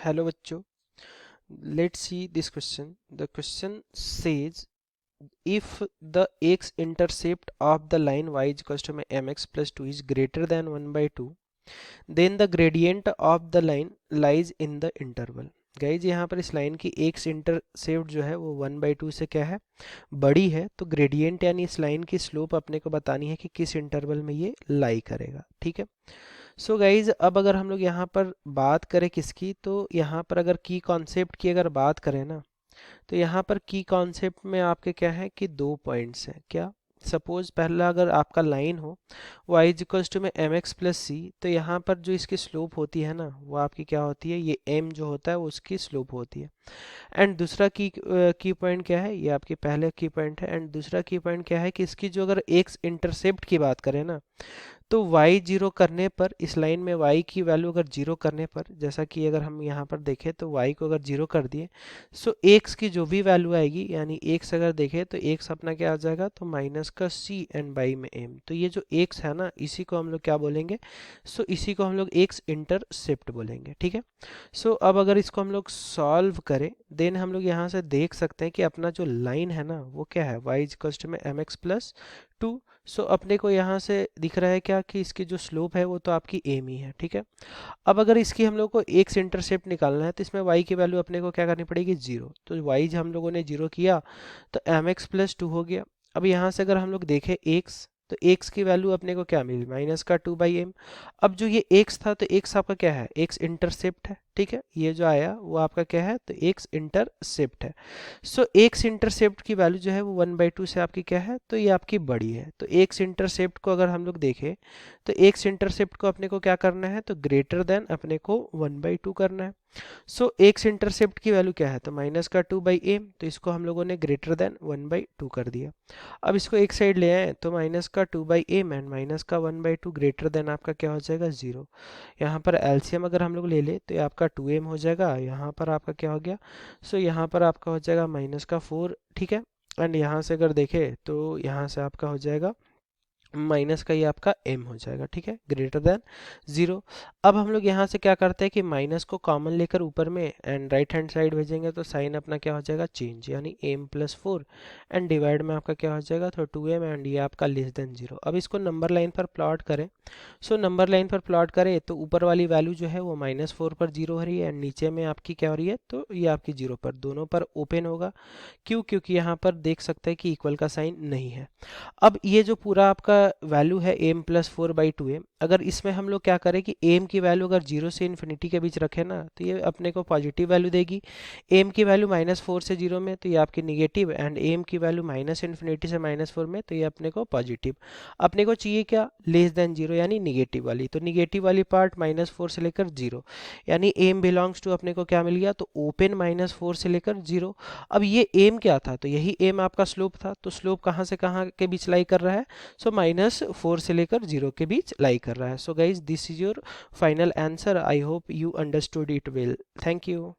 Hello बच्चों, let's see this question. The question says if the x-intercept of the line y is equals to mx plus 2 is greater than 1 by 2, then the gradient of the line lies in the interval. Guys यहाँ पर इस line की x intercept जो है वो 1/2 से क्या है, बड़ी है, तो ग्रेडियंट यानी इस लाइन की स्लोप अपने को बतानी है कि किस इंटरवल में ये लाई करेगा। ठीक है, सो गाइज अब अगर हम लोग यहाँ पर बात करें किसकी, तो यहाँ पर अगर की कॉन्सेप्ट की अगर बात करें ना, तो यहाँ पर की कॉन्सेप्ट में आपके क्या है कि दो पॉइंट्स हैं। क्या, सपोज पहला अगर आपका लाइन हो y इज इक्वल्स टू में एम एक्स प्लस सी, तो यहाँ पर जो इसकी स्लोप होती है ना वो आपकी क्या होती है, ये m जो होता है वो उसकी स्लोप होती है। एंड दूसरा की पॉइंट क्या है, ये आपके पहले की पॉइंट है। एंड दूसरा की पॉइंट क्या है कि इसकी जो अगर एक्स इंटरसेप्ट की बात करें ना, तो y जीरो करने पर इस लाइन में y की वैल्यू अगर जीरो करने पर, जैसा कि अगर हम यहाँ पर देखें तो y को अगर जीरो कर दिए, सो x की जो भी वैल्यू आएगी, यानी x अगर देखें तो x अपना क्या आ जाएगा, तो माइनस का c एंड बाई में m, तो ये जो x है ना इसी को हम लोग क्या बोलेंगे, सो इसी को हम लोग x इंटरसेप्ट बोलेंगे। ठीक है, सो अब अगर इसको हम लोग सॉल्व करें, देन हम लोग यहाँ से देख सकते हैं कि अपना जो लाइन है ना वो क्या है, y इज इक्वल टू में एम एक्स प्लस 2। सो अपने को यहाँ से दिख रहा है क्या कि इसकी जो स्लोप है वो तो आपकी एम ही है। ठीक है, अब अगर इसकी हम लोग को एक्स इंटरसेप्ट निकालना है तो इसमें y की वैल्यू अपने को क्या करनी पड़ेगी, जीरो। तो y जब हम लोगों ने जीरो किया तो एम एक्स प्लस 2 हो गया। अब यहाँ से अगर हम लोग देखें x, तो x की वैल्यू अपने को क्या मिली, माइनस का 2/m। अब जो ये x था तो x आपका क्या है, x इंटरसेप्ट है। ठीक है, ये जो आया वो आपका क्या है, तो x इंटरसेप्ट है। सो x इंटरसेप्ट की वैल्यू जो है वो 1/2 से आपकी क्या है, तो ये आपकी बड़ी है। तो x इंटरसेप्ट को अगर हम लोग देखें तो x इंटरसेप्ट को अपने को क्या करना है, तो ग्रेटर देन अपने को 1/2 करना है। सो एक्स इंटरसेप्ट की वैल्यू क्या है, तो माइनस का 2/m, तो इसको हम लोगों ने ग्रेटर देन 1/2 कर दिया। अब इसको एक साइड ले आए तो माइनस का 2/m एंड माइनस का 1/2 ग्रेटर देन आपका क्या हो जाएगा, जीरो। यहाँ पर एलसीएम अगर हम लोग ले ले तो ये आपका 2m हो जाएगा, यहाँ पर आपका क्या हो गया, सो यहाँ पर आपका हो जाएगा माइनस का 4। ठीक है, एंड यहाँ से अगर देखें तो यहाँ से आपका हो जाएगा माइनस का, ये आपका m हो जाएगा। ठीक है, ग्रेटर देन जीरो। अब हम लोग यहाँ से क्या करते हैं कि माइनस को कॉमन लेकर ऊपर में एंड राइट हैंड साइड भेजेंगे तो साइन अपना क्या हो जाएगा, चेंज, यानी m प्लस 4 एंड डिवाइड में आपका क्या हो जाएगा, तो 2m एंड ये आपका लेस देन जीरो। अब इसको नंबर लाइन पर प्लॉट करें, सो नंबर लाइन पर प्लॉट करें तो ऊपर वाली वैल्यू जो है वो -4 पर जीरो हो रही है एंड नीचे में आपकी क्या हो रही है, तो ये आपकी जीरो पर, दोनों पर ओपन होगा। क्यों, क्योंकि यहाँ पर देख सकते हैं कि इक्वल का साइन नहीं है। अब ये जो पूरा आपका वैल्यू है m प्लस 4/2m, अगर इसमें हम लोग क्या करें कि m की वैल्यू अगर 0 से इन्फिनिटी के बीच रखें ना तो ये अपने को पॉजिटिव वैल्यू देगी। m की वैल्यू -4 से 0 में तो ये आपकी निगेटिव, एंड m की वैल्यू -∞ से -4 में तो ये अपने को पॉजिटिव। अपने को चाहिए क्या, लेस देन जीरो यानी निगेटिव वाली, तो निगेटिव वाली पार्ट -4 से लेकर 0, यानी m बिलोंग्स टू अपने को क्या मिल गया, तो ओपन -4 से लेकर 0। अब ये m क्या था, तो यही m आपका स्लोप था, तो स्लोप कहाँ से कहाँ के बीच लाई कर रहा है, सो -4 से लेकर 0 के बीच लाई कर रहा है। So guys this is your final answer. I hope you understood it well. Thank you.